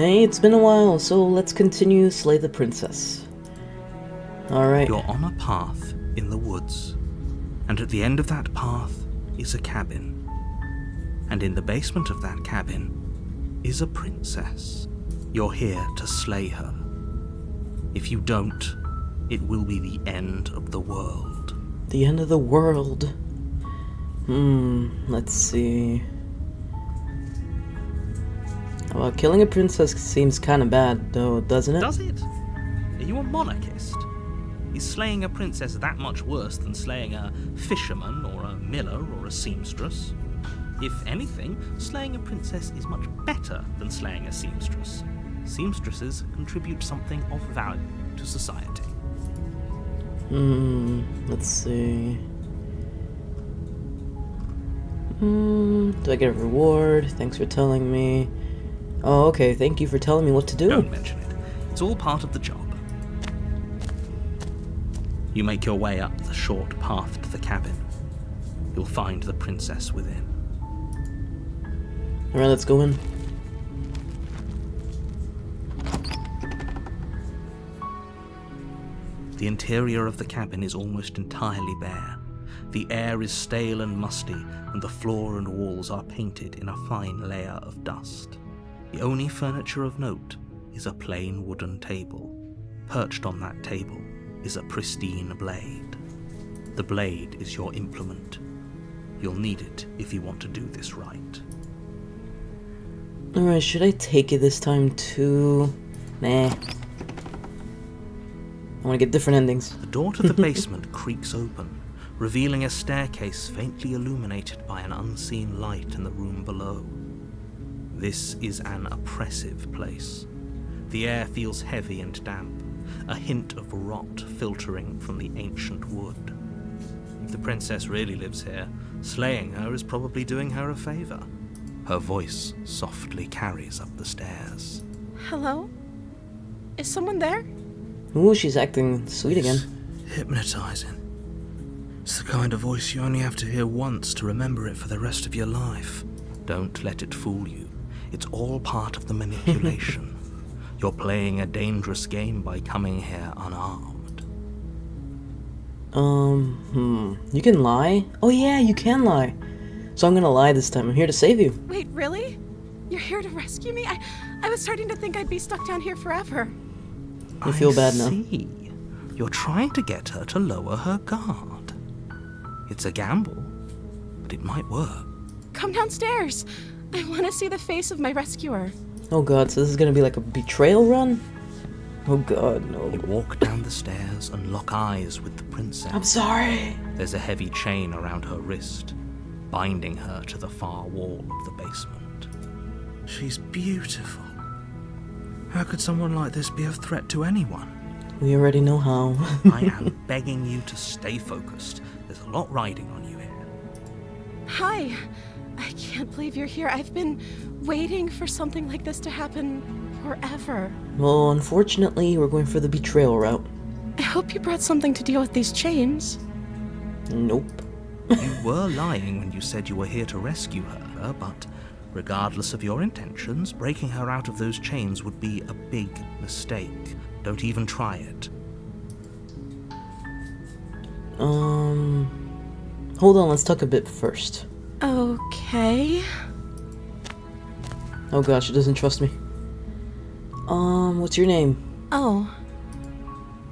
Hey, it's been a while, so let's continue Slay the Princess. Alright. You're on a path in the woods, and at the end of that path is a cabin. And in the basement of that cabin is a princess. You're here to slay her. If you don't, it will be the end of the world. The end of the world. Let's see. Well, killing a princess seems kind of bad, though, doesn't it? Does it? Are you a monarchist? Is slaying a princess that much worse than slaying a fisherman or a miller or a seamstress? If anything, slaying a princess is much better than slaying a seamstress. Seamstresses contribute something of value to society. Let's see. Do I get a reward? Thanks for telling me. Oh, okay, thank you for telling me what to do. Don't mention it. It's all part of the job. You make your way up the short path to the cabin. You'll find the princess within. Alright, let's go in. The interior of the cabin is almost entirely bare. The air is stale and musty, and the floor and walls are painted in a fine layer of dust. The only furniture of note is a plain wooden table. Perched on that table is a pristine blade. The blade is your implement. You'll need it if you want to do this right. Alright, should I take it this time too? Nah. I want to get different endings. The door to the basement creaks open, revealing a staircase faintly illuminated by an unseen light in the room below. This is an oppressive place. The air feels heavy and damp, a hint of rot filtering from the ancient wood. If the princess really lives here, slaying her is probably doing her a favor. Her voice softly carries up the stairs. Hello? Is someone there? Ooh, she's acting sweet again. Hypnotizing. It's the kind of voice you only have to hear once to remember it for the rest of your life. Don't let it fool you. It's all part of the manipulation. You're playing a dangerous game by coming here unarmed. You can lie? Oh yeah, you can lie. So I'm gonna lie this time. I'm here to save you. Wait, really? You're here to rescue me? I was starting to think I'd be stuck down here forever. I feel bad now. See. You're trying to get her to lower her guard. It's a gamble, but it might work. Come downstairs. I want to see the face of my rescuer. Oh god, so this is gonna be like a betrayal run? Oh god, no. You walk down the stairs and lock eyes with the princess. I'm sorry. There's a heavy chain around her wrist, binding her to the far wall of the basement. She's beautiful. How could someone like this be a threat to anyone? We already know how. I am begging you to stay focused. There's a lot riding on you here. Hi. I can't believe you're here. I've been waiting for something like this to happen forever. Well, unfortunately, we're going for the betrayal route. I hope you brought something to deal with these chains. Nope. You were lying when you said you were here to rescue her, but regardless of your intentions, breaking her out of those chains would be a big mistake. Don't even try it. Hold on, let's talk a bit first. Okay. Oh gosh, she doesn't trust me. What's your name? Oh.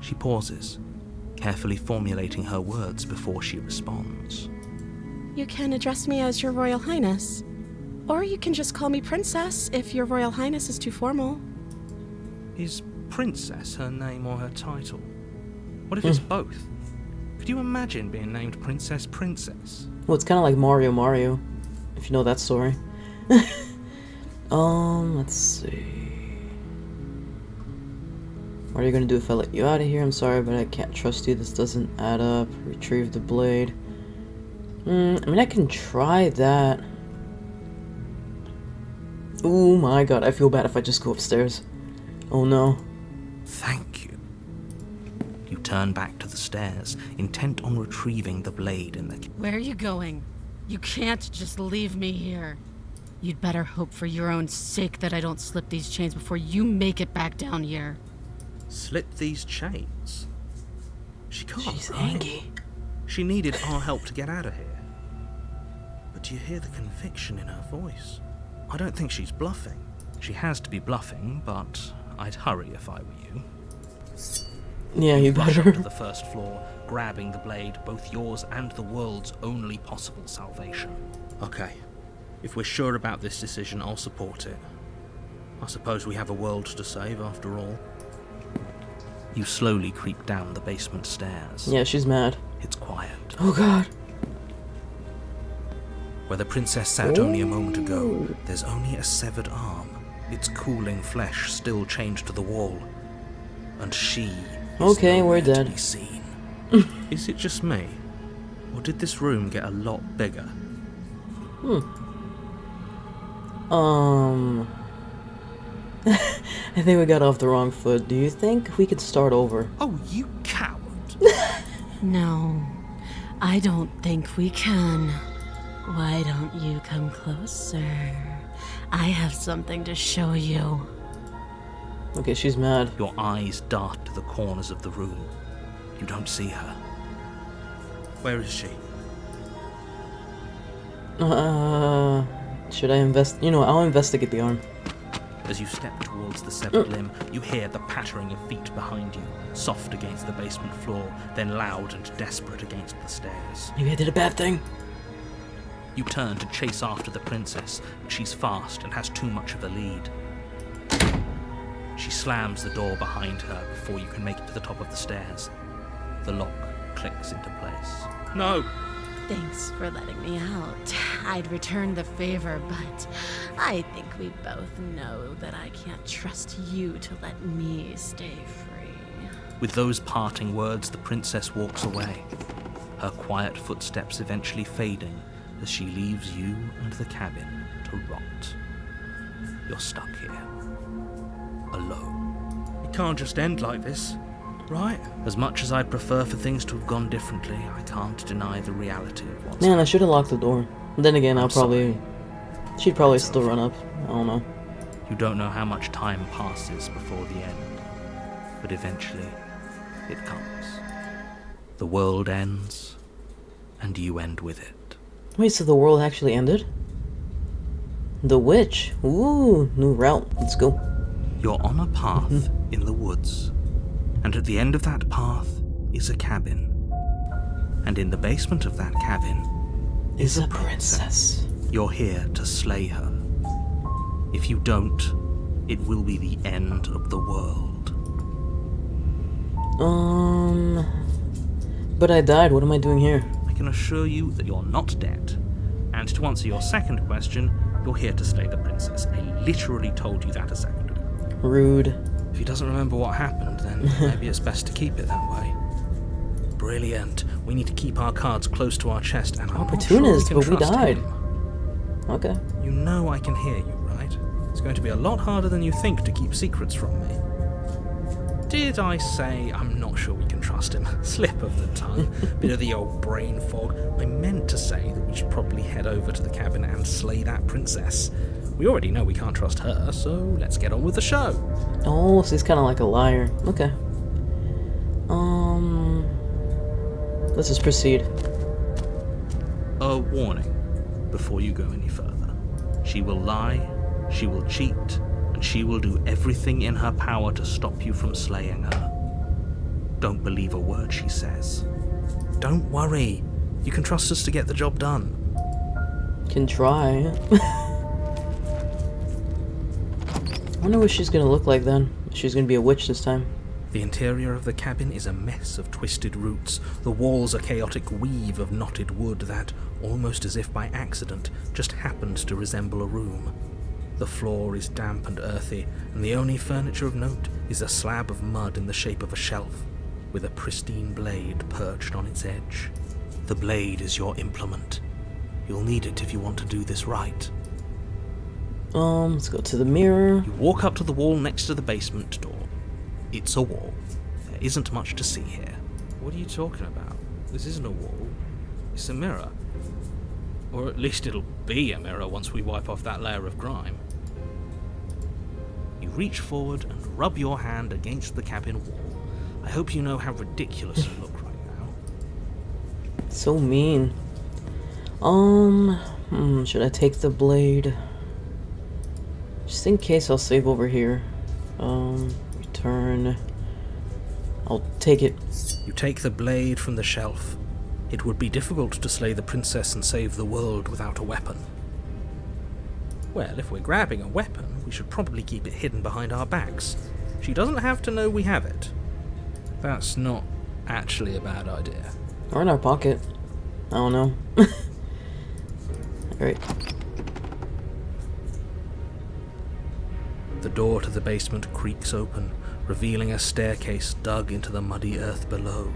She pauses, carefully formulating her words before she responds. You can address me as Your Royal Highness. Or you can just call me Princess if Your Royal Highness is too formal. Is Princess her name or her title? What if it's both? Could you imagine being named Princess Princess? Well, it's kind of like Mario, if you know that story. Let's see. What are you gonna do if I let you out of here? I'm sorry, but I can't trust you. This doesn't add up. Retrieve the blade. I mean, I can try that. Oh my god, I feel bad if I just go upstairs. Oh no. Thank you. You turn back to the stairs, intent on retrieving the blade in the... Where are you going? You can't just leave me here. You'd better hope for your own sake that I don't slip these chains before you make it back down here. Slip these chains? She can't, She's right? angry. She needed our help to get out of here. But do you hear the conviction in her voice? I don't think she's bluffing. She has to be bluffing, but I'd hurry if I were you. Yeah, you Rush up better. to the first floor, grabbing the blade, both yours and the world's only possible salvation. Okay. If we're sure about this decision, I'll support it. I suppose we have a world to save, after all. You slowly creep down the basement stairs. Yeah, she's mad. It's quiet. Oh god. Where the princess sat only a moment ago, there's only a severed arm, its cooling flesh still chained to the wall. And she is Okay, we're nowhere to dead. be seen. Is it just me? Or did this room get a lot bigger? I think we got off the wrong foot. Do you think we could start over? Oh, you coward! No, I don't think we can. Why don't you come closer? I have something to show you. Okay, she's mad. Your eyes dart to the corners of the room. You don't see her. Where is she? Should I invest? You know what, I'll investigate the arm. As you step towards the severed limb, you hear the pattering of feet behind you, soft against the basement floor, then loud and desperate against the stairs. Maybe I did a bad thing. You turn to chase after the princess, but she's fast and has too much of a lead. She slams the door behind her before you can make it to the top of the stairs. The lock clicks into place. No! Thanks for letting me out. I'd return the favor, but I think we both know that I can't trust you to let me stay free. With those parting words, the princess walks away, her quiet footsteps eventually fading as she leaves you and the cabin to rot. You're stuck here, alone. It can't just end like this, right? As much as I'd prefer for things to have gone differently, I can't deny the reality of what's Man, I should have locked the door. Then again, she'd probably still run up. I don't know. You don't know how much time passes before the end, but eventually it comes. The world ends, and you end with it. Wait, so the world actually ended? The witch. Ooh, new route. Let's go. You're on a path in the woods, and at the end of that path is a cabin. And in the basement of that cabin Is a princess. You're here to slay her. If you don't, it will be the end of the world. But I died. What am I doing here? I can assure you that you're not dead. And to answer your second question, you're here to slay the princess. I literally told you that a second ago. Rude. If he doesn't remember what happened, then maybe it's best to keep it that way. Brilliant. We need to keep our cards close to our chest, and I'm not sure Opportunist, we but can we trust died. him. Okay. You know I can hear you, right? It's going to be a lot harder than you think to keep secrets from me. Did I say I'm not sure we can trust him? Slip of the tongue. Bit of the old brain fog. I meant to say that we should probably head over to the cabin and slay that princess. We already know we can't trust her, so let's get on with the show. Oh, so he's kind of like a liar. Okay. Let's just proceed. A warning before you go any further. She will lie, she will cheat, and she will do everything in her power to stop you from slaying her. Don't believe a word she says. Don't worry. You can trust us to get the job done. Can try. I wonder what she's gonna look like then. She's gonna be a witch this time. The interior of the cabin is a mess of twisted roots. The walls a chaotic weave of knotted wood that, almost as if by accident, just happened to resemble a room. The floor is damp and earthy, and the only furniture of note is a slab of mud in the shape of a shelf, with a pristine blade perched on its edge. The blade is your implement. You'll need it if you want to do this right. Let's go to the mirror. You walk up to the wall next to the basement door. It's a wall. There isn't much to see here. What are you talking about? This isn't a wall. It's a mirror. Or at least it'll be a mirror once we wipe off that layer of grime. You reach forward and rub your hand against the cabin wall. I hope you know how ridiculous you look right now. So mean. Should I take the blade? Just in case, I'll save over here. Return. I'll take it. You take the blade from the shelf. It would be difficult to slay the princess and save the world without a weapon. Well, if we're grabbing a weapon, we should probably keep it hidden behind our backs. She doesn't have to know we have it. That's not actually a bad idea. Or in our pocket. I don't know. Alright. The door to the basement creaks open, revealing a staircase dug into the muddy earth below.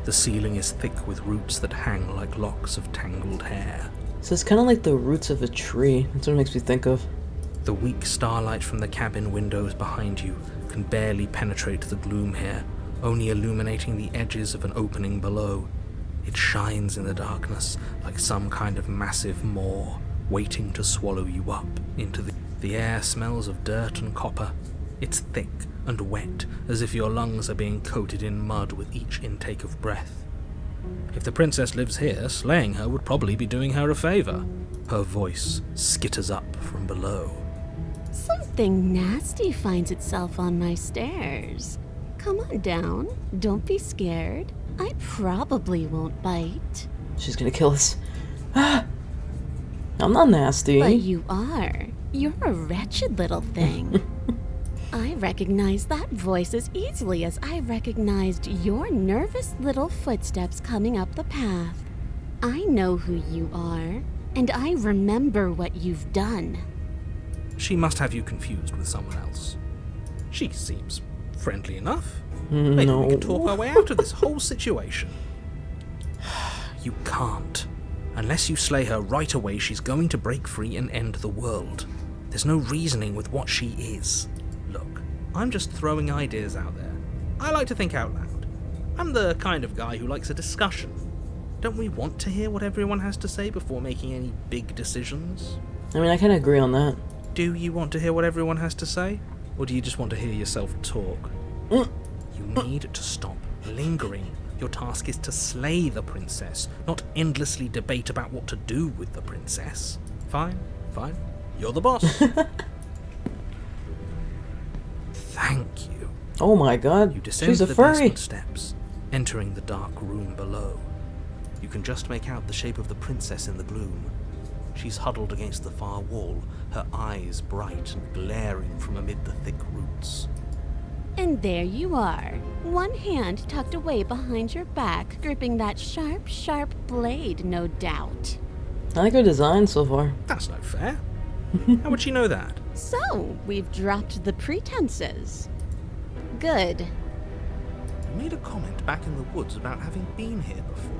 The ceiling is thick with roots that hang like locks of tangled hair. So it's kind of like the roots of a tree. That's what it makes me think of. The weak starlight from the cabin windows behind you can barely penetrate the gloom here, only illuminating the edges of an opening below. It shines in the darkness like some kind of massive maw, waiting to swallow you up into the air smells of dirt and copper. It's thick and wet, as if your lungs are being coated in mud with each intake of breath. If the princess lives here, slaying her would probably be doing her a favor. Her voice skitters up from below. Something nasty finds itself on my stairs. Come on down. Don't be scared. I probably won't bite. She's gonna kill us. I'm not nasty. But you are. You're a wretched little thing. I recognize that voice as easily as I recognized your nervous little footsteps coming up the path. I know who you are, and I remember what you've done. She must have you confused with someone else. She seems friendly enough. No. Maybe we can talk our way out of this whole situation. You can't. Unless you slay her right away, she's going to break free and end the world. There's no reasoning with what she is. Look, I'm just throwing ideas out there. I like to think out loud. I'm the kind of guy who likes a discussion. Don't we want to hear what everyone has to say before making any big decisions? I mean, I kind of agree on that. Do you want to hear what everyone has to say? Or do you just want to hear yourself talk? You need to stop lingering. Your task is to slay the princess, not endlessly debate about what to do with the princess. Fine, fine. You're the boss. Thank you. Oh my god, You descend she's a the furry. basement steps, entering the dark room below. You can just make out the shape of the princess in the gloom. She's huddled against the far wall, her eyes bright and glaring from amid the thick roots. And there you are, one hand tucked away behind your back, gripping that sharp, sharp blade, no doubt. I like her design so far. That's no fair. How would she know that? So, we've dropped the pretenses. Good. You made a comment back in the woods about having been here before.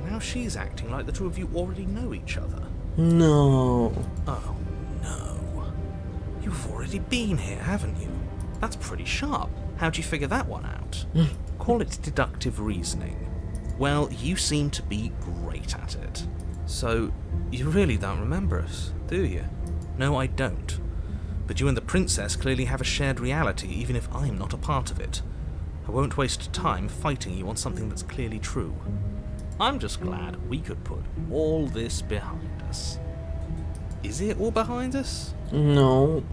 Now she's acting like the two of you already know each other. No. Oh, no. You've already been here, haven't you? That's pretty sharp. How'd you figure that one out? Call it deductive reasoning. Well, you seem to be great at it. So, you really don't remember us, do you? No, I don't. But you and the princess clearly have a shared reality, even if I'm not a part of it. I won't waste time fighting you on something that's clearly true. I'm just glad we could put all this behind us. Is it all behind us? No.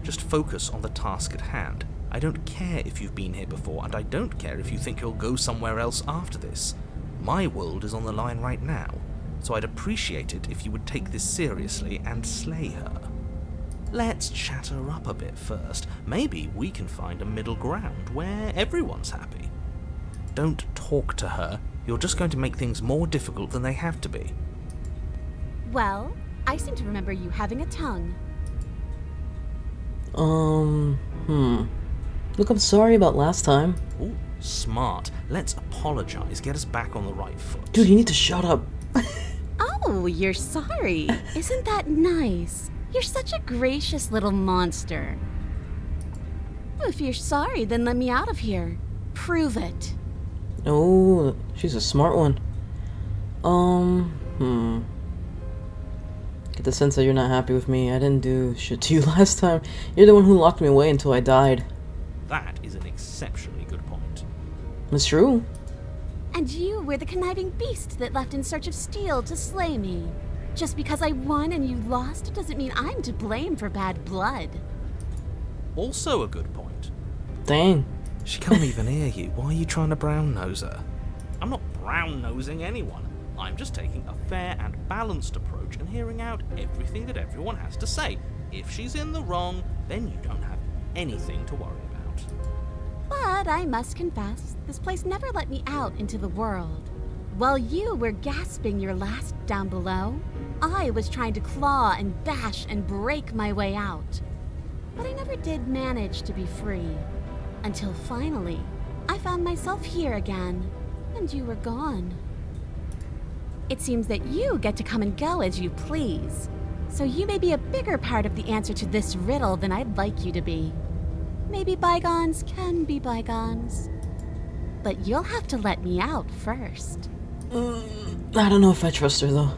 Just focus on the task at hand. I don't care if you've been here before, and I don't care if you think you'll go somewhere else after this. My world is on the line right now, so I'd appreciate it if you would take this seriously and slay her. Let's chat her up a bit first. Maybe we can find a middle ground where everyone's happy. Don't talk to her. You're just going to make things more difficult than they have to be. Well, I seem to remember you having a tongue. Look, I'm sorry about last time. Ooh, smart. Let's apologize. Get us back on the right foot. Dude, you need to shut up. Oh, you're sorry. Isn't that nice? You're such a gracious little monster. If you're sorry, then let me out of here. Prove it. Oh, she's a smart one. Get the sense that you're not happy with me. I didn't do shit to you last time. You're the one who locked me away until I died. That is an exceptionally good point. It's true. And you were the conniving beast that left in search of steel to slay me. Just because I won and you lost doesn't mean I'm to blame for bad blood. Also a good point. Dang. She can't even hear you. Why are you trying to brown-nose her? I'm not brown-nosing anyone. I'm just taking a fair and balanced approach and hearing out everything that everyone has to say. If she's in the wrong, then you don't have anything to worry about. But I must confess, this place never let me out into the world. While you were gasping your last down below, I was trying to claw and bash and break my way out. But I never did manage to be free. Until finally, I found myself here again, and you were gone. It seems that you get to come and go as you please. So you may be a bigger part of the answer to this riddle than I'd like you to be. Maybe bygones can be bygones. But you'll have to let me out first. I don't know if I trust her though.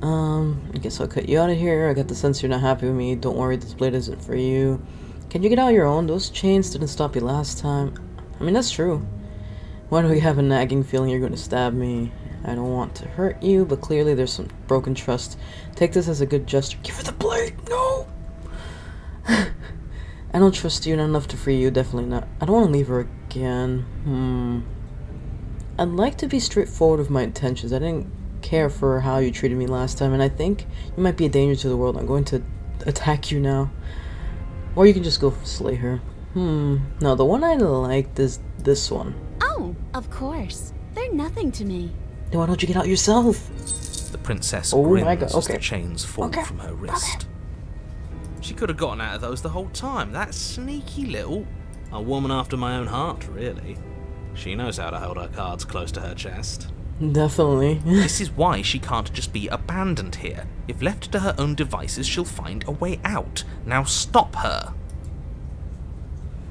I guess I'll cut you out of here. I got the sense you're not happy with me. Don't worry, this blade isn't for you. Can you get out your own? Those chains didn't stop you last time. I mean, that's true. Why do we have a nagging feeling you're going to stab me? I don't want to hurt you, but clearly there's some broken trust. Take this as a good gesture. Give her the blade! No! I don't trust you, not enough to free you. Definitely not. I don't want to leave her again. I'd like to be straightforward with my intentions. I didn't care for how you treated me last time, and I think you might be a danger to the world. I'm going to attack you now. Or you can just go slay her. No, the one I liked is this one. Oh, of course. They're nothing to me. Then why don't you get out yourself? The princess Oh grins my God, as okay. the chains fall from her wrist. She could have gotten out of those the whole time. That sneaky little... A woman after my own heart, really. She knows how to hold her cards close to her chest. Definitely. This is why she can't just be abandoned here. If left to her own devices, she'll find a way out. Now stop her.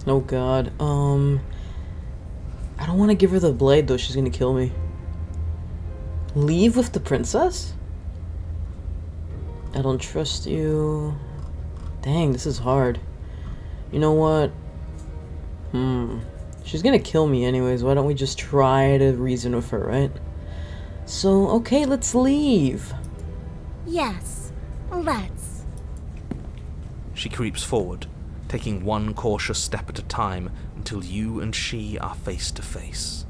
Oh god. I don't want to give her the blade though. She's gonna kill me. Leave with the princess? I don't trust you. Dang, this is hard. You know what? She's gonna kill me anyways. Why don't we just try to reason with her, right? So, okay, let's leave. Yes, let's. She creeps forward, taking one cautious step at a time until you and she are face to face.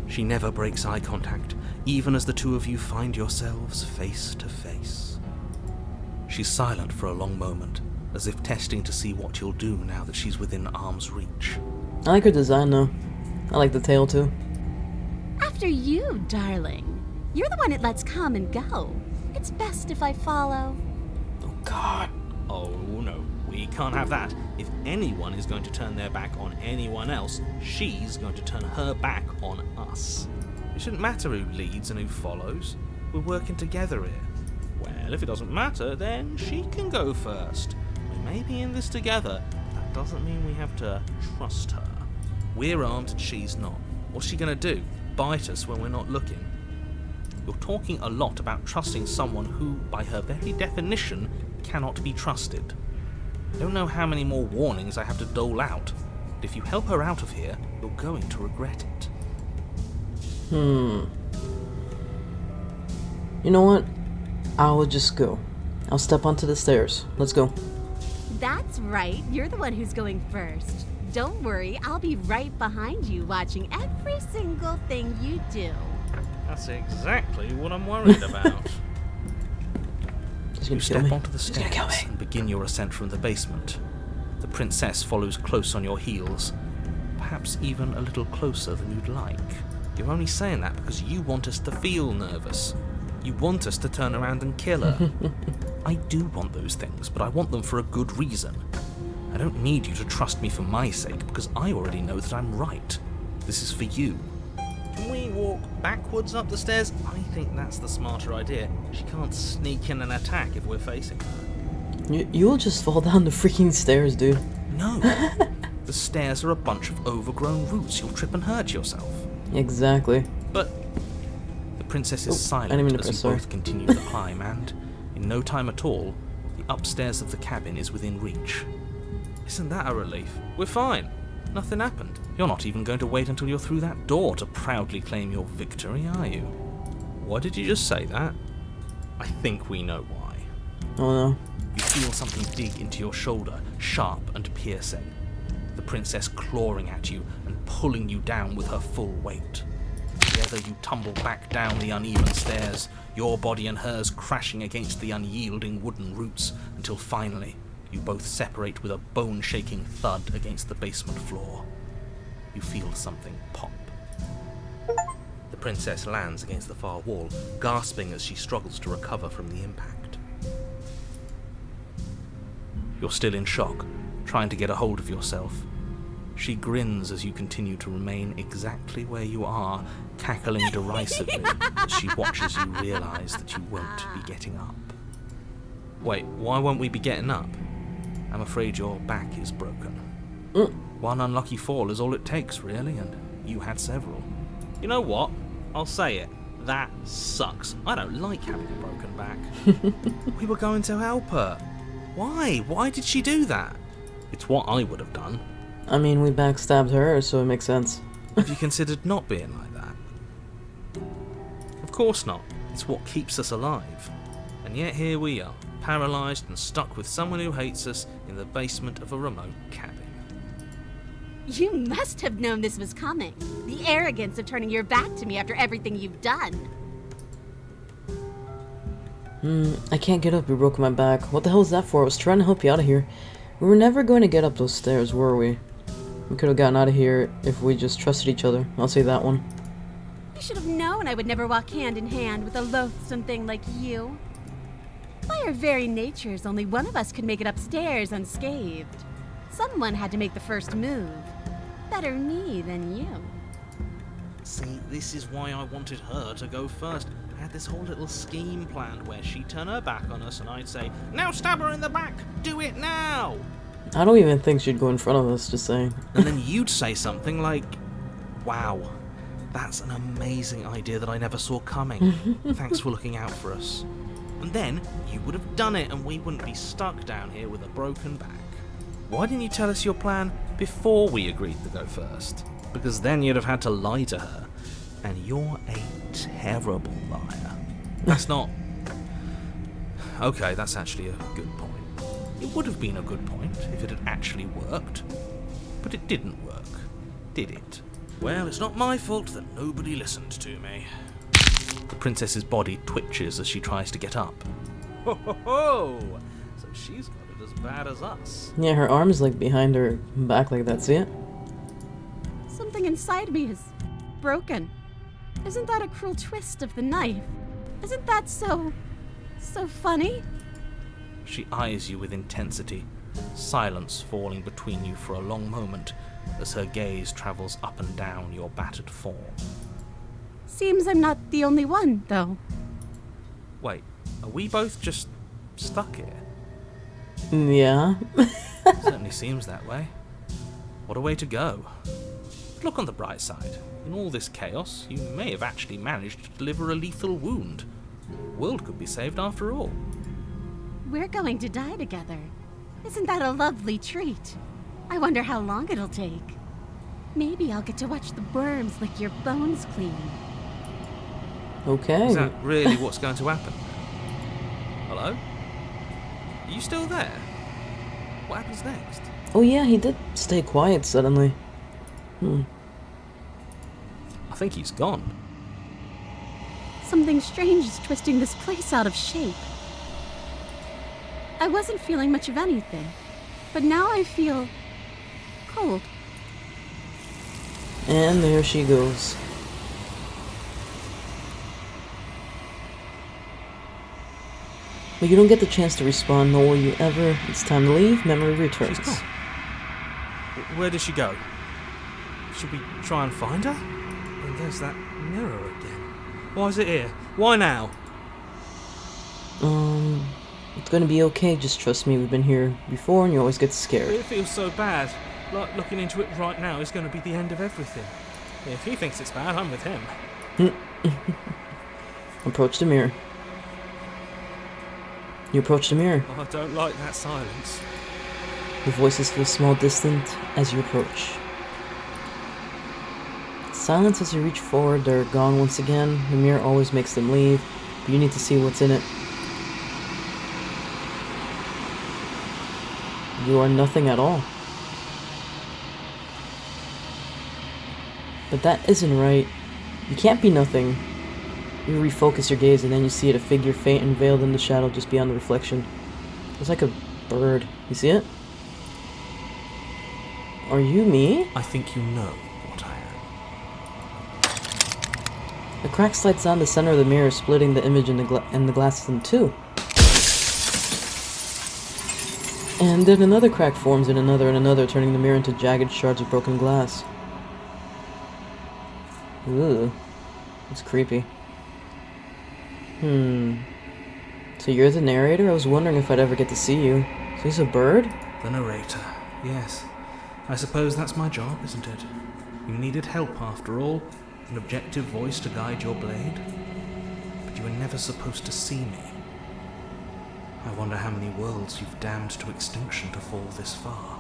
She never breaks eye contact, even as the two of you find yourselves face to face. She's silent for a long moment, as if testing to see what you'll do now that she's within arm's reach. I like her design though. I like the tail too. After you, darling. You're the one it lets come and go. It's best if I follow. Oh god. Oh no, we can't have that. If anyone is going to turn their back on anyone else, she's going to turn her back on us. It shouldn't matter who leads and who follows. We're working together here. Well, if it doesn't matter, then she can go first. We may be in this together, but that doesn't mean we have to trust her. We're armed and she's not. What's she gonna do? Bite us when we're not looking? You're talking a lot about trusting someone who, by her very definition, cannot be trusted. I don't know how many more warnings I have to dole out, but if you help her out of here, you're going to regret it. You know what? I'll just go. I'll step onto the stairs. Let's go. That's right. You're the one who's going first. Don't worry, I'll be right behind you watching every single thing you do. That's exactly what I'm worried about. She's You gonna kill step me. onto the She's gonna kill stairs me. and begin your ascent from the basement. The princess follows close on your heels, perhaps even a little closer than you'd like. You're only saying that because you want us to feel nervous. You want us to turn around and kill her. I do want those things, but I want them for a good reason. I don't need you to trust me for my sake, because I already know that I'm right. This is for you. Can we walk backwards up the stairs? I think that's the smarter idea. She can't sneak in and attack if we're facing her. You'll just fall down the freaking stairs, dude. No. The stairs are a bunch of overgrown roots. You'll trip and hurt yourself. Exactly. But the princess is I didn't mean silent to as press you sorry. both continue to climb, and In no time at all, the upstairs of the cabin is within reach. Isn't that a relief? We're fine. Nothing happened. You're not even going to wait until you're through that door to proudly claim your victory, are you? Why did you just say that? I think we know why. Oh no. You feel something dig into your shoulder, sharp and piercing. The princess clawing at you and pulling you down with her full weight. Together you tumble back down the uneven stairs, your body and hers crashing against the unyielding wooden roots, until finally you both separate with a bone-shaking thud against the basement floor. You feel something pop. The princess lands against the far wall, gasping as she struggles to recover from the impact. You're still in shock, trying to get a hold of yourself. She grins as you continue to remain exactly where you are, cackling derisively as she watches you realise that you won't be getting up. Wait, why won't we be getting up? I'm afraid your back is broken. One unlucky fall is all it takes, really, and you had several. You know what? I'll say it. That sucks. I don't like having a broken back. We were going to help her. Why? Why did she do that? It's what I would have done. I mean, we backstabbed her, so it makes sense. Have you considered not being like that? Of course not. It's what keeps us alive. And yet here we are, paralysed and stuck with someone who hates us in the basement of a remote cabin. You must have known this was coming. The arrogance of turning your back to me after everything you've done. I can't get up, you broke my back. What the hell is that for? I was trying to help you out of here. We were never going to get up those stairs, were we? We could have gotten out of here if we just trusted each other. I'll say that one. You should have known I would never walk hand in hand with a loathsome thing like you. By our very natures, only one of us could make it upstairs unscathed. Someone had to make the first move. Better me than you. See, this is why I wanted her to go first. I had this whole little scheme planned where she'd turn her back on us and I'd say, "Now stab her in the back! Do it now!" I don't even think she'd go in front of us, just saying. And then you'd say something like, "Wow, that's an amazing idea that I never saw coming. Thanks for looking out for us." And then you would have done it and we wouldn't be stuck down here with a broken back. Why didn't you tell us your plan before we agreed to go first? Because then you'd have had to lie to her. And you're a terrible liar. That's not... Okay, that's actually a good point. It would have been a good point if it had actually worked. But it didn't work, did it? Well, it's not my fault that nobody listened to me. The princess's body twitches as she tries to get up. Ho ho ho! So she's got it as bad as us. Yeah, her arm's like behind her back like that, see it? Something inside me is broken. Isn't that a cruel twist of the knife? Isn't that so funny? She eyes you with intensity, silence falling between you for a long moment as her gaze travels up and down your battered form. Seems I'm not the only one, though. Wait, are we both just stuck here? Yeah. Certainly seems that way. What a way to go. But look on the bright side. In all this chaos, you may have actually managed to deliver a lethal wound. The world could be saved after all. We're going to die together. Isn't that a lovely treat? I wonder how long it'll take. Maybe I'll get to watch the worms lick your bones clean. Okay. Is that really what's going to happen? Hello? Are you still there? What happens next? Oh yeah, he did stay quiet suddenly. I think he's gone. Something strange is twisting this place out of shape. I wasn't feeling much of anything, but now I feel cold. And there she goes. But you don't get the chance to respond, nor will you ever. It's time to leave. Memory returns. She's gone. Where did she go? Should we try and find her? And there's that mirror again. Why is it here? Why now? It's gonna be okay. Just trust me. We've been here before, and you always get scared. It feels so bad. Like looking into it right now is going to be the end of everything. If he thinks it's bad, I'm with him. Approach the mirror. You approach the mirror. Oh, I don't like that silence. Your voices feel small, distant as you approach. Silence as you reach forward, they're gone once again. The mirror always makes them leave, but you need to see what's in it. You are nothing at all. But that isn't right. You can't be nothing. You refocus your gaze and then you see it, a figure faint and veiled in the shadow just beyond the reflection. It's like a bird. You see it? Are you me? I think you know what I am. The crack slides down the center of the mirror, splitting the image and the glasses in two. And then another crack forms in another and another, turning the mirror into jagged shards of broken glass. Ooh, it's creepy. So you're the narrator? I was wondering if I'd ever get to see you. So he's a bird? The narrator, yes. I suppose that's my job, isn't it? You needed help after all, an objective voice to guide your blade. But you were never supposed to see me. I wonder how many worlds you've damned to extinction to fall this far.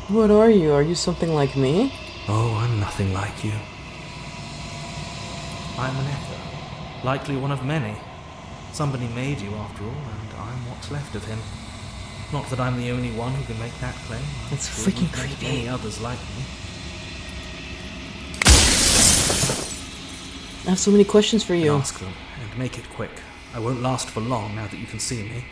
What are you? Are you something like me? Oh, I'm nothing like you. I'm an echo, likely one of many. Somebody made you after all, and I'm what's left of him. Not that I'm the only one who can make that claim. That's I'm sure freaking you've met creepy. many others like me. I have so many questions for you. Ask them, and make it quick. I won't last for long now that you can see me.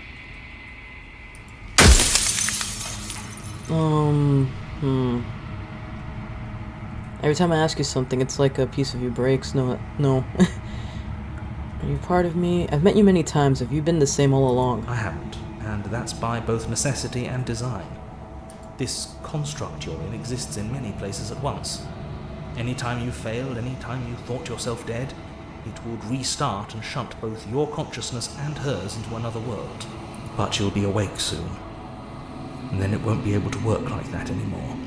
Every time I ask you something, it's like a piece of you breaks. No. Are you part of me? I've met you many times. Have you been the same all along? I haven't, and that's by both necessity and design. This construct you're in exists in many places at once. Anytime you failed, anytime you thought yourself dead, it would restart and shunt both your consciousness and hers into another world. But you'll be awake soon, and then it won't be able to work like that anymore.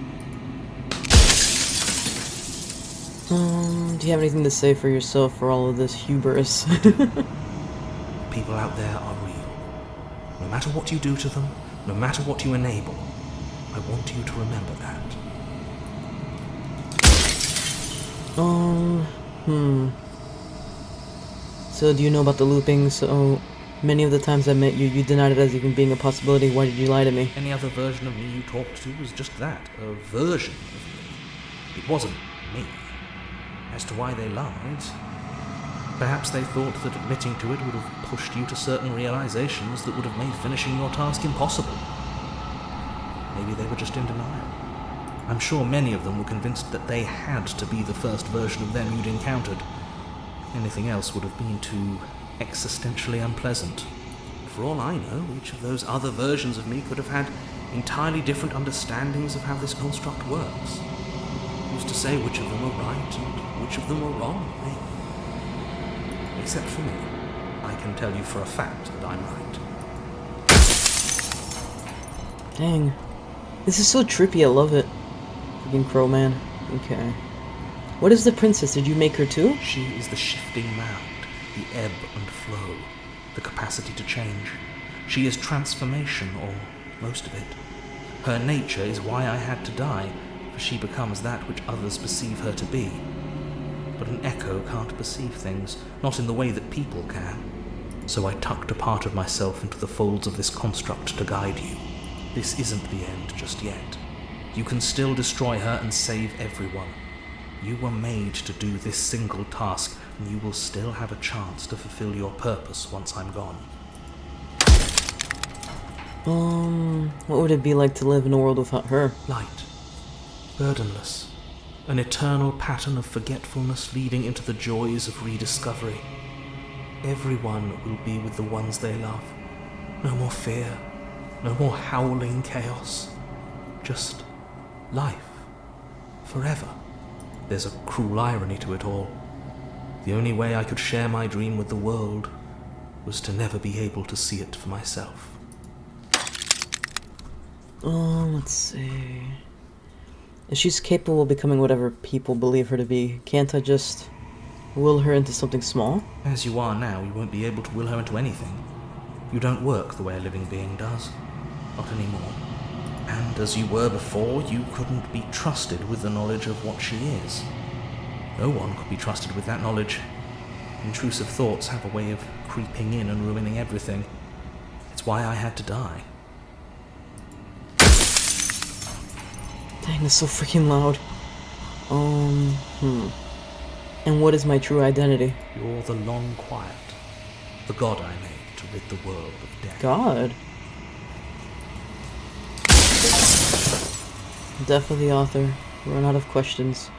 Do you have anything to say for yourself for all of this hubris? People out there are real. No matter what you do to them, no matter what you enable, I want you to remember that. So do you know about the looping? So many of the times I met you, you denied it as even being a possibility. Why did you lie to me? Any other version of me you talked to was just that, a version of me. It wasn't me. As to why they lied, perhaps they thought that admitting to it would have pushed you to certain realizations that would have made finishing your task impossible. Maybe they were just in denial. I'm sure many of them were convinced that they had to be the first version of them you'd encountered. Anything else would have been too existentially unpleasant. For all I know, each of those other versions of me could have had entirely different understandings of how this construct works. Who's to say which of them were right and which of them were wrong, eh? Except for me. I can tell you for a fact that I'm right. Dang. This is so trippy, I love it. Freaking Crow Man. Okay. What is the princess? Did you make her too? She is the shifting mound, the ebb and flow, the capacity to change. She is transformation, or most of it. Her nature is why I had to die, for she becomes that which others perceive her to be. But an echo can't perceive things, not in the way that people can. So I tucked a part of myself into the folds of this construct to guide you. This isn't the end just yet. You can still destroy her and save everyone. You were made to do this single task, and you will still have a chance to fulfill your purpose once I'm gone. What would it be like to live in a world without her? Light. Burdenless. An eternal pattern of forgetfulness leading into the joys of rediscovery. Everyone will be with the ones they love. No more fear. No more howling chaos. Just life. Forever. There's a cruel irony to it all. The only way I could share my dream with the world was to never be able to see it for myself. Let's see. If she's capable of becoming whatever people believe her to be, can't I just will her into something small? As you are now, you won't be able to will her into anything. You don't work the way a living being does. Not anymore. And as you were before, you couldn't be trusted with the knowledge of what she is. No one could be trusted with that knowledge. Intrusive thoughts have a way of creeping in and ruining everything. It's why I had to die. Dang, that's so freaking loud. And what is my true identity? You're the long quiet, the god I made to rid the world of death. God? Death of the author. Run out of questions.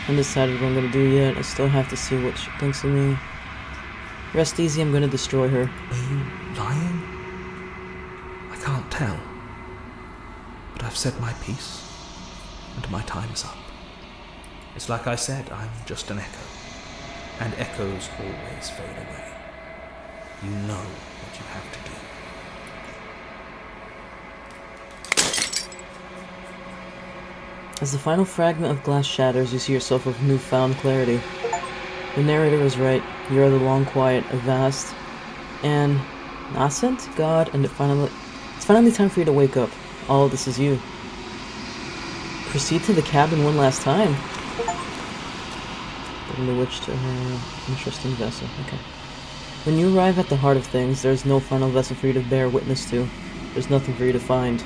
Undecided what I'm gonna do yet. I still have to see what she thinks of me. Rest easy, I'm gonna destroy her. Are you lying? I can't tell. But I've said my piece, and my time is up. It's like I said, I'm just an echo. And echoes always fade away. You know what you have to do. As the final fragment of glass shatters, you see yourself with newfound clarity. The narrator was right. You are the long quiet, a vast and nascent god, and it's finally time for you to wake up. All of this is you. Proceed to the cabin one last time. Bring the witch to her interesting vessel. Okay. When you arrive at the heart of things, there is no final vessel for you to bear witness to. There's nothing for you to find.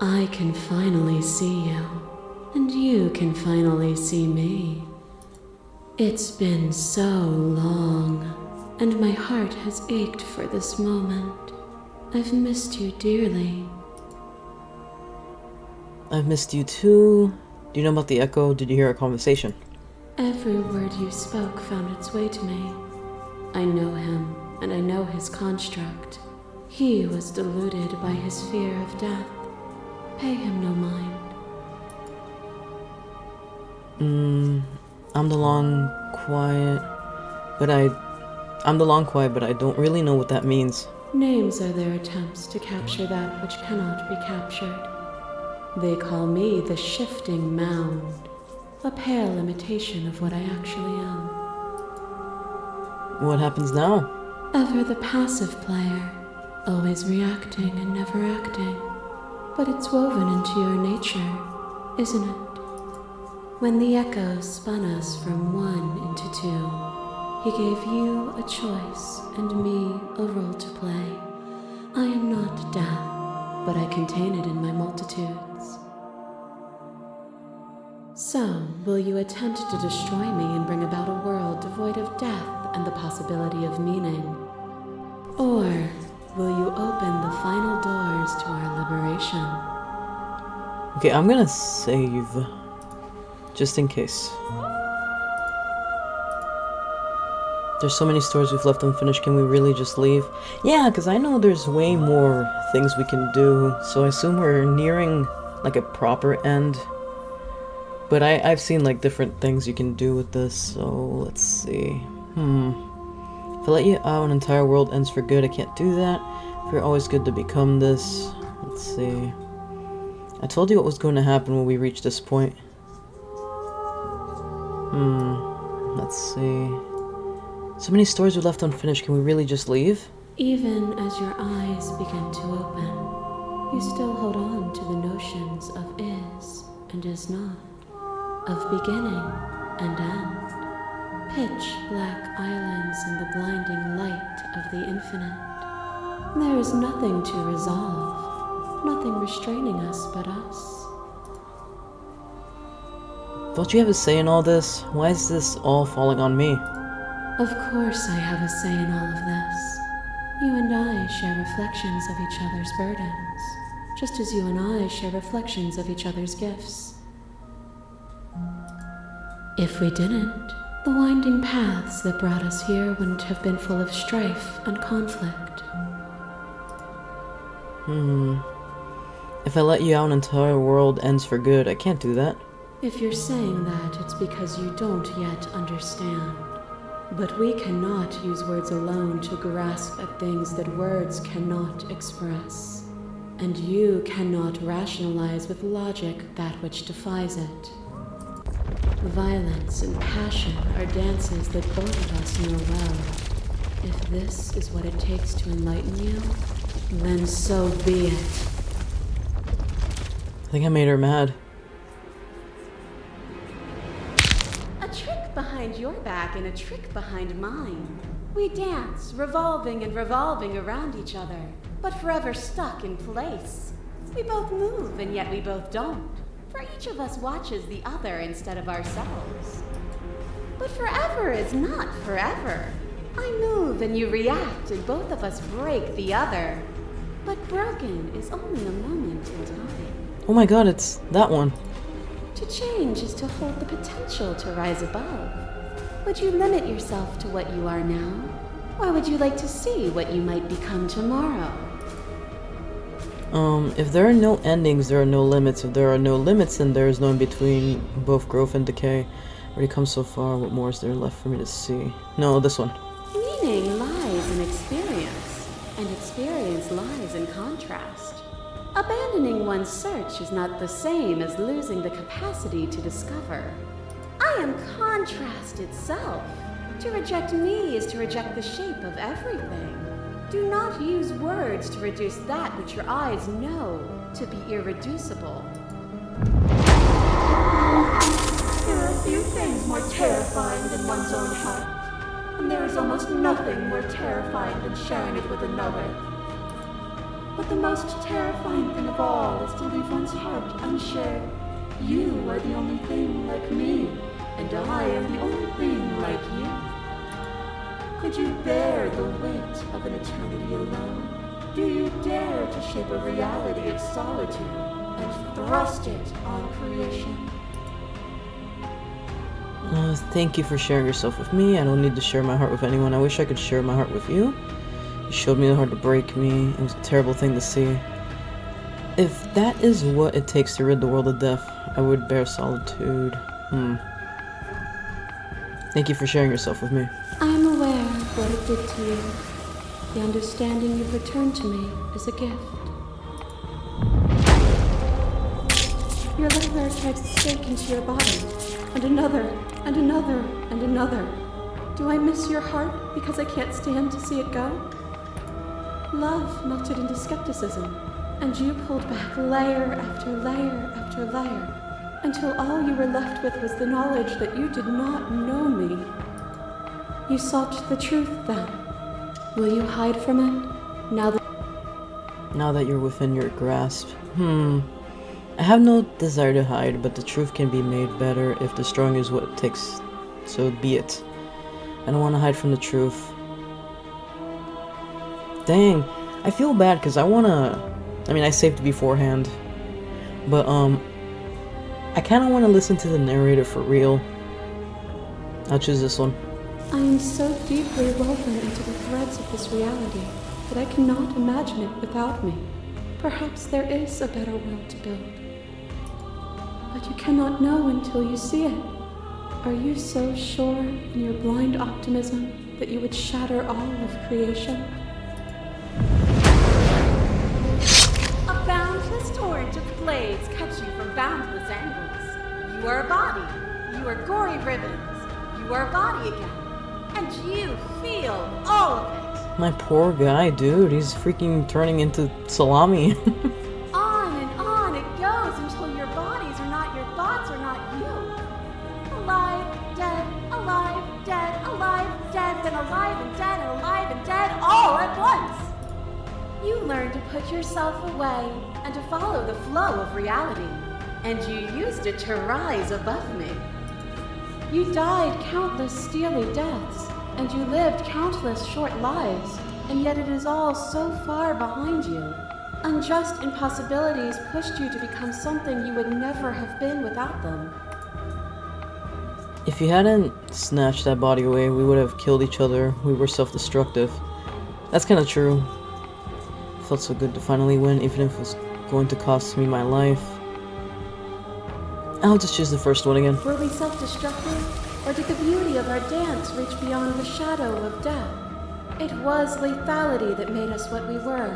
I can finally see you, and you can finally see me. It's been so long, and my heart has ached for this moment. I've missed you dearly. I've missed you too. Do you know about the echo? Did you hear our conversation? Every word you spoke found its way to me. I know him, and I know his construct. He was deluded by his fear of death. Pay him no mind. I'm the long quiet, but I don't really know what that means. Names are their attempts to capture that which cannot be captured. They call me the shifting mound, a pale imitation of what I actually am. What happens now? Ever the passive player, always reacting and never acting. But it's woven into your nature, isn't it? When the echoes spun us from one into two, he gave you a choice and me a role to play. I am not death, but I contain it in my multitudes. So, will you attempt to destroy me and bring about a world devoid of death and the possibility of meaning? Or will you open the final doors to our liberation? Okay, I'm gonna save. Just in case. There's so many stories we've left unfinished, can we really just leave? Yeah, because I know there's way more things we can do, so I assume we're nearing like a proper end. But I've seen like different things you can do with this, so let's see. If I let you out, an entire world ends for good. I can't do that. If you're always good to become this. Let's see. I told you what was going to happen when we reached this point. Let's see. So many stories we left unfinished. Can we really just leave? Even as your eyes begin to open, you still hold on to the notions of is and is not, of beginning and end, pitch black islands in the blinding light of the infinite. There is nothing to resolve, nothing restraining us but us. Don't you have a say in all this? Why is this all falling on me? Of course I have a say in all of this. You and I share reflections of each other's burdens, just as you and I share reflections of each other's gifts. If we didn't, the winding paths that brought us here wouldn't have been full of strife and conflict. If I let you out, an entire world ends for good. I can't do that. If you're saying that, it's because you don't yet understand. But we cannot use words alone to grasp at things that words cannot express. And you cannot rationalize with logic that which defies it. Violence and passion are dances that both of us know well. If this is what it takes to enlighten you, then so be it. I think I made her mad. A trick behind your back and a trick behind mine. We dance, revolving and revolving around each other, but forever stuck in place. We both move, and yet we both don't. For each of us watches the other instead of ourselves. But forever is not forever. I move and you react, and both of us break the other. But broken is only a moment in time. Oh my god, it's that one. To change is to hold the potential to rise above. Would you limit yourself to what you are now? Or would you like to see what you might become tomorrow? If there are no endings, there are no limits. If there are no limits, then there is no in between both growth and decay. Already come so far, what more is there left for me to see? No, this one. Meaning lies in experience, and experience lies in contrast. Abandoning one's search is not the same as losing the capacity to discover. I am contrast itself. To reject me is to reject the shape of everything. Do not use words to reduce that which your eyes know to be irreducible. There are few things more terrifying than one's own heart, and there is almost nothing more terrifying than sharing it with another. But the most terrifying thing of all is to leave one's heart unshared. You are the only thing like me, and I am the only thing like you. Could you bear the weight of an eternity alone? Do you dare to shape a reality of solitude and thrust it on creation? Thank you for sharing yourself with me. I don't need to share my heart with anyone. I wish I could share my heart with you. You showed me the heart to break me. It was a terrible thing to see. If that is what it takes to rid the world of death, I would bear solitude. Thank you for sharing yourself with me. I am aware of what it did to you. The understanding you've returned to me is a gift. Your liver tried to stake into your body, and another, and another, and another. Do I miss your heart because I can't stand to see it go? Love melted into skepticism, and you pulled back layer after layer after layer, until all you were left with was the knowledge that you did not know me. You sought the truth then. Will you hide from it, now that you're within your grasp? I have no desire to hide, but the truth can be made better if the strong is what it takes. So be it. I don't want to hide from the truth. Dang, I feel bad because I saved beforehand, but I kind of want to listen to the narrator for real. I'll choose this one. I am so deeply woven into the threads of this reality that I cannot imagine it without me. Perhaps there is a better world to build. But you cannot know until you see it. Are you so sure in your blind optimism that you would shatter all of creation? A boundless torrent of blades cut you from boundless angles. You are a body. You are gory ribbons. You are a body again. And you feel all of it. My poor guy, dude. He's freaking turning into salami. On it goes until your bodies are not your thoughts, are not you. Alive, dead, alive, dead, alive, dead, then alive and dead, and alive and dead, all at once. You learn to put yourself away and to follow the flow of reality. And you used it to rise above me. You died countless steely deaths, and you lived countless short lives, and yet it is all so far behind you. Unjust impossibilities pushed you to become something you would never have been without them. If you hadn't snatched that body away, we would have killed each other. We were self-destructive. That's kind of true. It felt so good to finally win, even if it was going to cost me my life. I'll just choose the first one again. Were we self-destructive, or did the beauty of our dance reach beyond the shadow of death? It was lethality that made us what we were.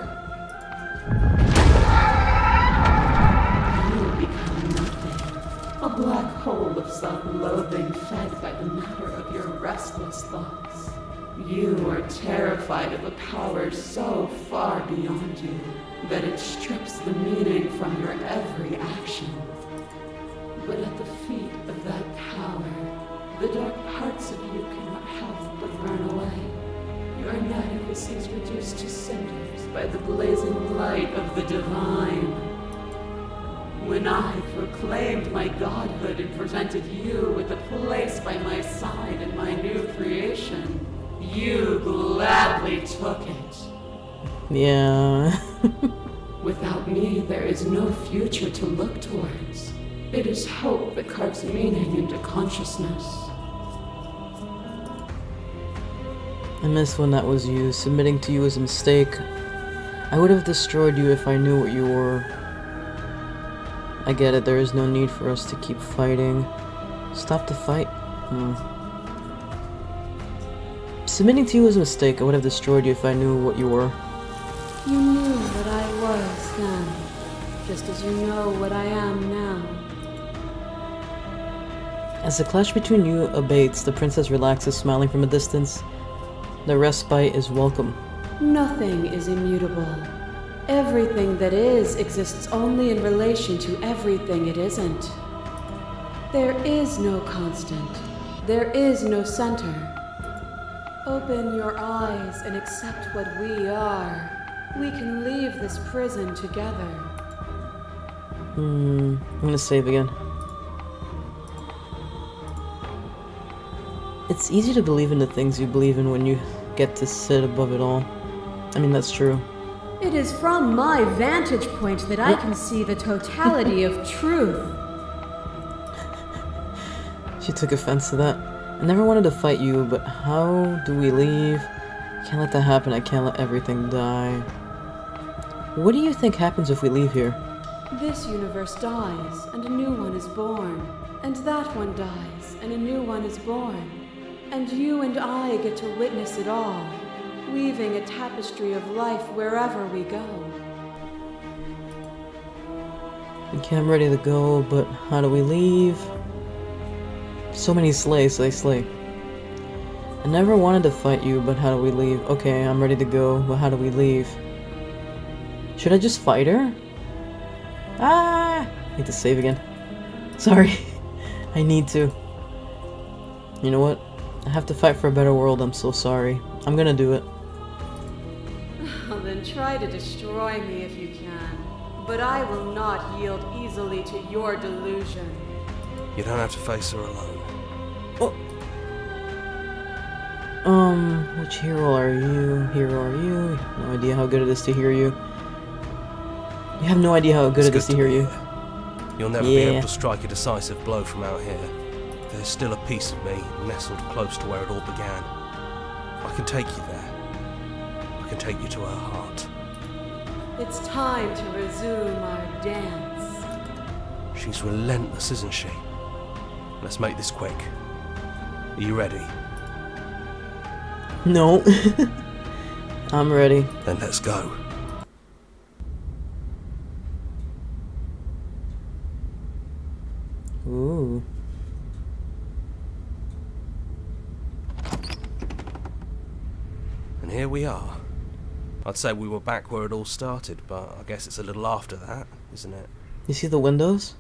You become nothing. A black hole of self-loathing fed by the matter of your restless thoughts. You are terrified of a power so far beyond you that it strips the meaning from your every action. But at the feet of that power, the dark parts of you cannot help but burn away. Your inadequacy is reduced to cinders by the blazing light of the divine. When I proclaimed my godhood and presented you with a place by my side in my new creation, you gladly took it. Yeah. Without me, there is no future to look towards. It is hope that carves meaning into consciousness. I miss when that was you. Submitting to you was a mistake. I would have destroyed you if I knew what you were. I get it, there is no need for us to keep fighting. Stop the fight? Submitting to you was a mistake. I would have destroyed you if I knew what you were. You knew what I was then, just as you know what I am now. As the clash between you abates, the princess relaxes, smiling from a distance. The respite is welcome. Nothing is immutable. Everything that is exists only in relation to everything it isn't. There is no constant. There is no center. Open your eyes and accept what we are. We can leave this prison together. I'm gonna save again. It's easy to believe in the things you believe in when you get to sit above it all. I mean, that's true. It is from my vantage point that I can see the totality of truth. She took offense to that. I never wanted to fight you, but how do we leave? Can't let that happen. I can't let everything die. What do you think happens if we leave here? This universe dies, and a new one is born. And that one dies, and a new one is born. And you and I get to witness it all, weaving a tapestry of life wherever we go. Okay, I'm ready to go, but how do we leave? So many slay. I never wanted to fight you, but how do we leave? Okay, I'm ready to go, but how do we leave? Should I just fight her? I need to save again. Sorry. I need to. You know what? I have to fight for a better world. I'm so sorry. I'm gonna do it. Then try to destroy me if you can. But I will not yield easily to your delusion. You don't have to face her alone. Which hero are you? No idea how good it is to hear you. You have no idea how good it is to hear you. You'll never be able to strike a decisive blow from out here. There's still a piece of me nestled close to where it all began. I can take you there. I can take you to her heart. It's time to resume our dance. She's relentless, isn't she? Let's make this quick. Are you ready? No. I'm ready. Then let's go. Ooh. And here we are. I'd say we were back where it all started, but I guess it's a little after that, isn't it? You see the windows?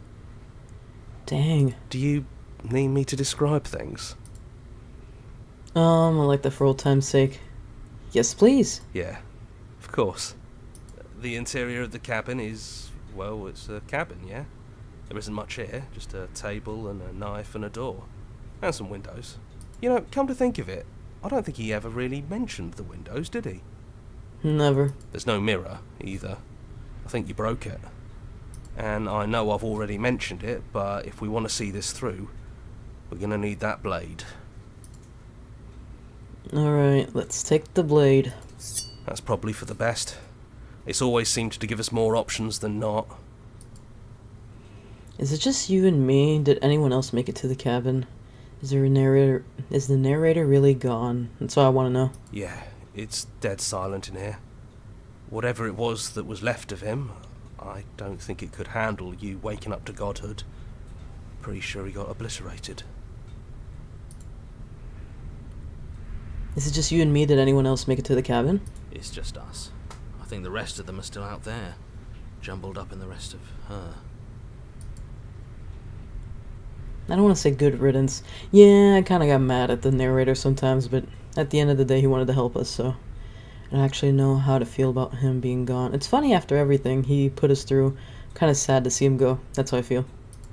Dang. Do you need me to describe things? I like that for old time's sake. Yes, please. Yeah, of course. The interior of the cabin is, well, it's a cabin, yeah? There isn't much here, just a table and a knife and a door. And some windows. You know, come to think of it, I don't think he ever really mentioned the windows, did he? Never. There's no mirror, either. I think you broke it. And I know I've already mentioned it, but if we want to see this through, we're gonna need that blade. Alright, let's take the blade. That's probably for the best. It's always seemed to give us more options than not. Is it just you and me? Did anyone else make it to the cabin? Is the narrator really gone? That's all I want to know. Yeah, it's dead silent in here. Whatever it was that was left of him, I don't think it could handle you waking up to godhood. Pretty sure he got obliterated. Is it just you and me? Did anyone else make it to the cabin? It's just us. I think the rest of them are still out there, jumbled up in the rest of her. I don't want to say good riddance. Yeah, I kind of got mad at the narrator sometimes, but at the end of the day, he wanted to help us, so I don't actually know how to feel about him being gone. It's funny, after everything he put us through, kind of sad to see him go. That's how I feel.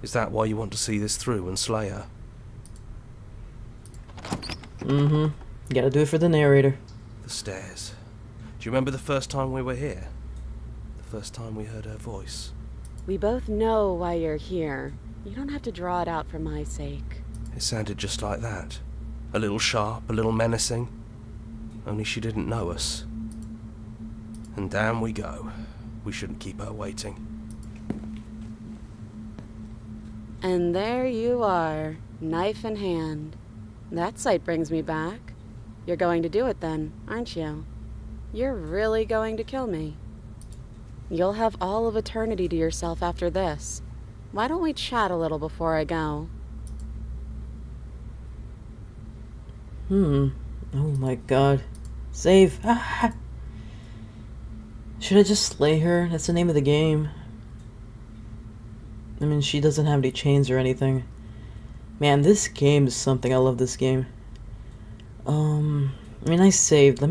Is that why you want to see this through and slay her? Mm-hmm. You gotta do it for the narrator. The stairs. Do you remember the first time we were here? The first time we heard her voice? We both know why you're here. You don't have to draw it out for my sake. It sounded just like that. A little sharp, a little menacing. Only she didn't know us. And down we go. We shouldn't keep her waiting. And there you are, knife in hand. That sight brings me back. You're going to do it then, aren't you? You're really going to kill me. You'll have all of eternity to yourself after this. Why don't we chat a little before I go? Oh my god. Save. Ah. Should I just slay her? That's the name of the game. I mean, she doesn't have any chains or anything. Man, this game is something. I love this game. I mean, I saved.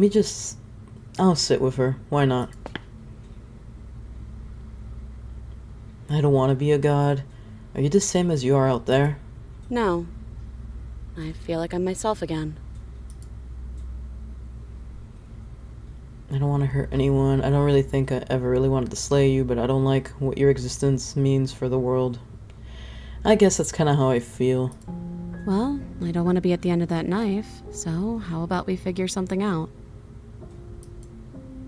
I'll sit with her. Why not? I don't want to be a god. Are you the same as you are out there? No. I feel like I'm myself again. I don't want to hurt anyone. I don't really think I ever really wanted to slay you, but I don't like what your existence means for the world. I guess that's kind of how I feel. Well, I don't want to be at the end of that knife, so how about we figure something out?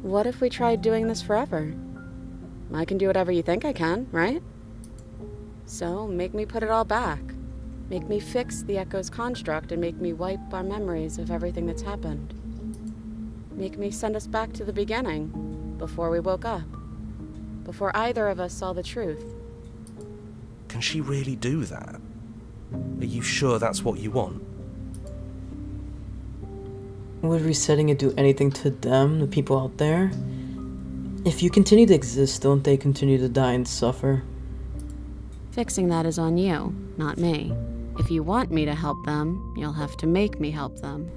What if we tried doing this forever? I can do whatever you think I can, right? So make me put it all back. Make me fix the Echo's construct and make me wipe our memories of everything that's happened. Make me send us back to the beginning, before we woke up. Before either of us saw the truth. Can she really do that? Are you sure that's what you want? Would resetting it do anything to them, the people out there? If you continue to exist, don't they continue to die and suffer? Fixing that is on you, not me. If you want me to help them, you'll have to make me help them.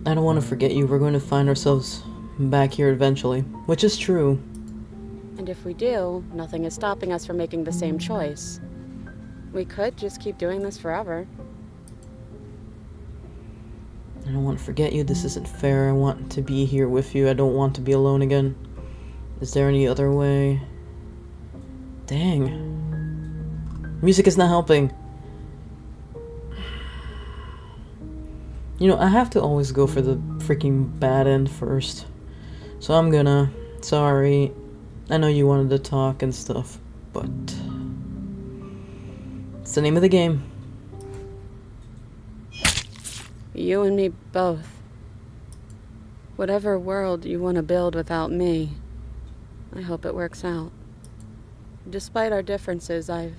I don't want to forget you. We're going to find ourselves back here eventually, which is true. And if we do, nothing is stopping us from making the same choice. We could just keep doing this forever. I don't want to forget you. This isn't fair. I want to be here with you. I don't want to be alone again. Is there any other way? Dang. Music is not helping. You know, I have to always go for the freaking bad end first. So I'm gonna. Sorry. I know you wanted to talk and stuff, but it's the name of the game. You and me both. Whatever world you want to build without me, I hope it works out. Despite our differences, I've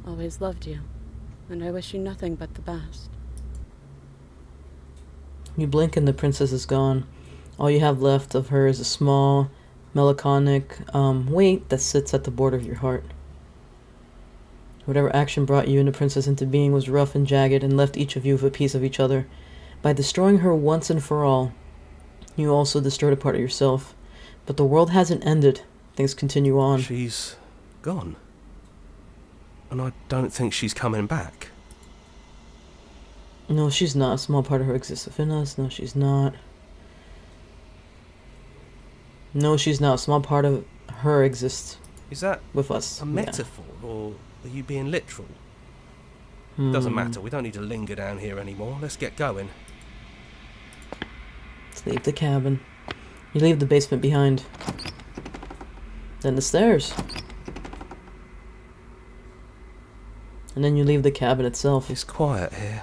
always loved you, and I wish you nothing but the best. You blink and the princess is gone. All you have left of her is a small, melancholic weight that sits at the border of your heart. Whatever action brought you and the princess into being was rough and jagged and left each of you with a piece of each other. By destroying her once and for all, you also destroyed a part of yourself. But the world hasn't ended. Things continue on. She's gone. And I don't think she's coming back. No, she's not. A small part of her exists within us. No, she's not. No, she's not. A small part of her exists Is that with us. a metaphor, or are you being literal? Doesn't matter. We don't need to linger down here anymore. Let's get going. Let's leave the cabin. You leave the basement behind. Then the stairs. And then you leave the cabin itself. It's quiet here.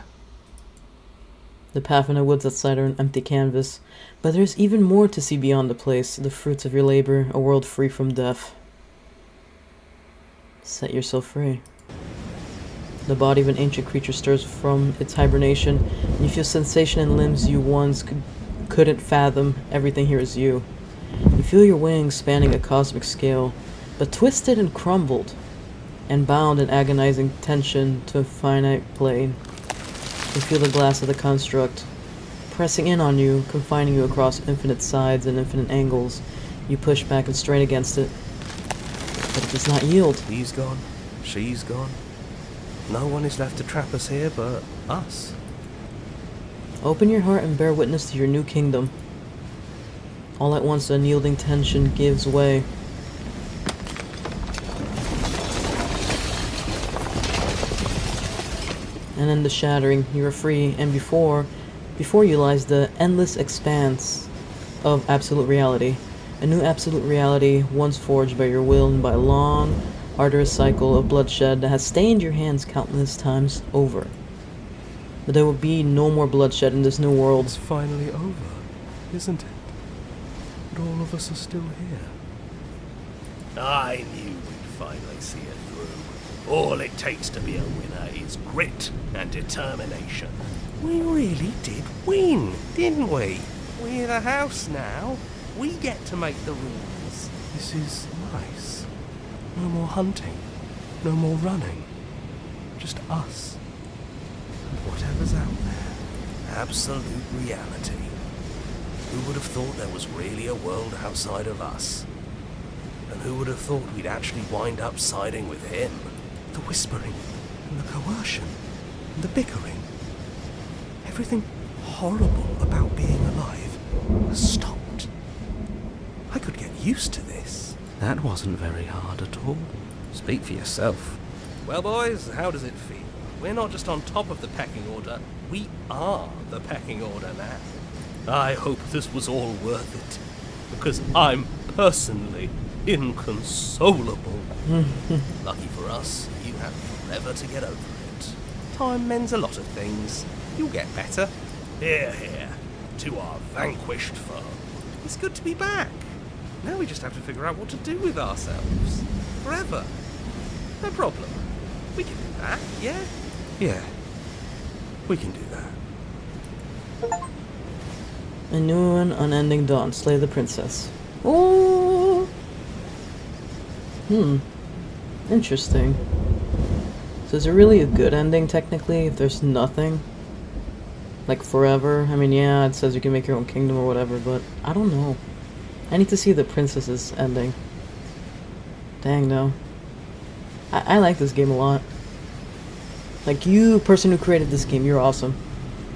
The path in the woods outside are an empty canvas, but there's even more to see beyond the place, the fruits of your labor, a world free from death. Set yourself free. The body of an ancient creature stirs from its hibernation, and you feel sensation in limbs you once couldn't fathom. Everything here is you. You feel your wings spanning a cosmic scale, but twisted and crumbled, and bound in agonizing tension to a finite plane. You feel the glass of the construct pressing in on you, confining you across infinite sides and infinite angles. You push back and strain against it, but it does not yield. He's gone. She's gone. No one is left to trap us here but us. Open your heart and bear witness to your new kingdom. All at once, the unyielding tension gives way. And in the shattering, you are free, and before you lies the endless expanse of absolute reality. A new absolute reality, once forged by your will and by a long, arduous cycle of bloodshed that has stained your hands countless times over. But there will be no more bloodshed in this new world. It's finally over, isn't it? But all of us are still here. I knew we'd finally see it through. All it takes to be a winner is grit and determination. We really did win, didn't we? We're the house now. We get to make the rules. This is nice. No more hunting. No more running. Just us. And whatever's out there. Absolute reality. Who would have thought there was really a world outside of us? And who would have thought we'd actually wind up siding with him? The whispering and the coercion and the bickering. Everything horrible about being alive has stopped. I could get used to this. That wasn't very hard at all. Speak for yourself. Well, boys, how does it feel? We're not just on top of the pecking order, we are the pecking order now. I hope this was all worth it, because I'm personally inconsolable. Lucky for us, you have forever to get over it. Time mends a lot of things. You'll get better. Hear, hear, to our vanquished foe. It's good to be back. Now we just have to figure out what to do with ourselves. Forever. No problem. We can do that, yeah? Yeah. We can do that. A new and unending dawn. Slay the princess. Oh. Interesting. So is it really a good ending, technically, if there's nothing? Like, forever? I mean, yeah, it says you can make your own kingdom or whatever, but I don't know. I need to see the princess's ending. Dang, no. I like this game a lot. Like, you, person who created this game, you're awesome.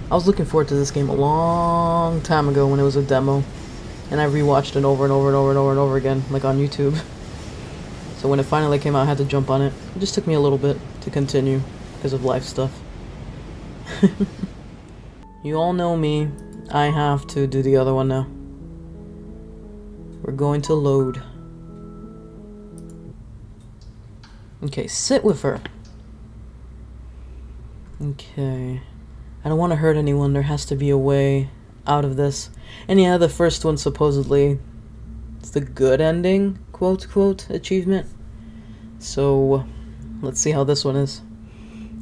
I was looking forward to this game a long time ago when it was a demo. And I rewatched it over and over and over and over and over again, like on YouTube. So when it finally came out, I had to jump on it. It just took me a little bit to continue because of life stuff. You all know me. I have to do the other one now. We're going to load. Okay, sit with her. Okay. I don't want to hurt anyone. There has to be a way out of this. And yeah, the first one supposedly it's the good ending, quote, quote, achievement. So, let's see how this one is.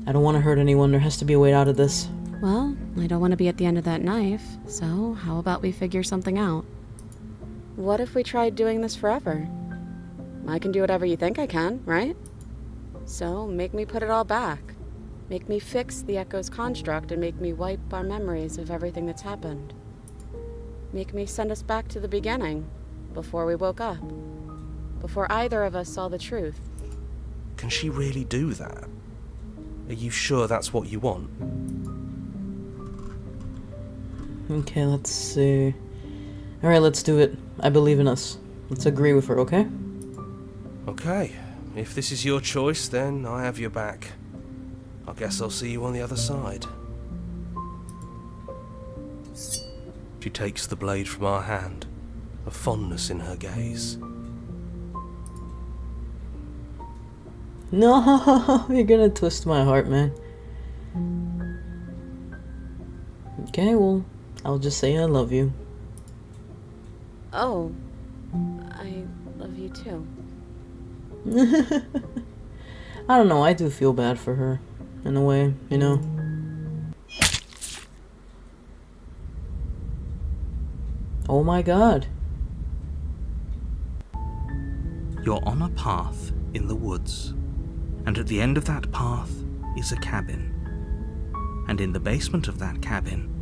I don't want to hurt anyone. There has to be a way out of this. Well, I don't want to be at the end of that knife, so how about we figure something out? What if we tried doing this forever? I can do whatever you think I can, right? So, make me put it all back. Make me fix the Echo's construct and make me wipe our memories of everything that's happened. Make me send us back to the beginning, before we woke up. Before either of us saw the truth. Can she really do that? Are you sure that's what you want? Okay, let's see. Alright, let's do it. I believe in us. Let's agree with her, okay? Okay. If this is your choice, then I have your back. I guess I'll see you on the other side. She takes the blade from our hand, a fondness in her gaze. No, you're gonna twist my heart, man. Okay, well, I'll just say I love you. Oh, I love you too. I don't know, I do feel bad for her, in a way, you know? Oh my god. You're on a path in the woods, and at the end of that path is a cabin. And in the basement of that cabin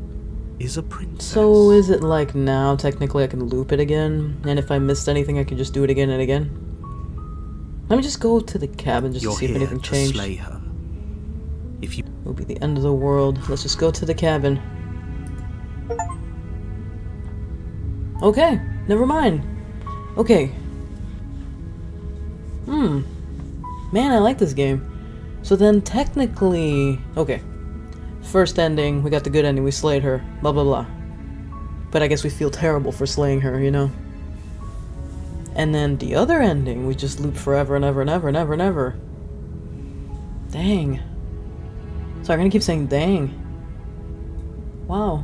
is a princess. So is it like now, technically I can loop it again, and if I missed anything I can just do it again and again? Let me just go to the cabin just You're to see if here anything to changed. slay her. If you It'll be the end of the world. Let's just go to the cabin. Okay, never mind. Okay. Man, I like this game. So then technically... Okay. First ending, we got the good ending, we slayed her. Blah blah blah. But I guess we feel terrible for slaying her, you know? And then the other ending, we just loop forever and ever and ever and ever and ever. Dang. Sorry, I'm gonna keep saying dang. Wow.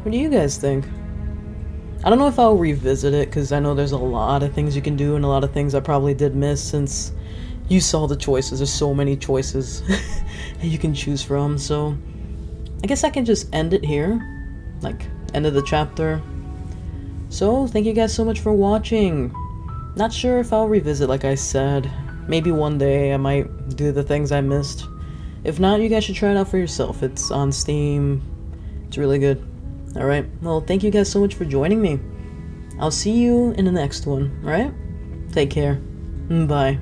What do you guys think? I don't know if I'll revisit it, because I know there's a lot of things you can do and a lot of things I probably did miss since you saw the choices. There's so many choices that you can choose from, so I guess I can just end it here. Like, end of the chapter. So, thank you guys so much for watching. Not sure if I'll revisit, like I said. Maybe one day I might do the things I missed. If not, you guys should try it out for yourself. It's on Steam. It's really good. Alright, well, thank you guys so much for joining me. I'll see you in the next one, alright? Take care. Bye.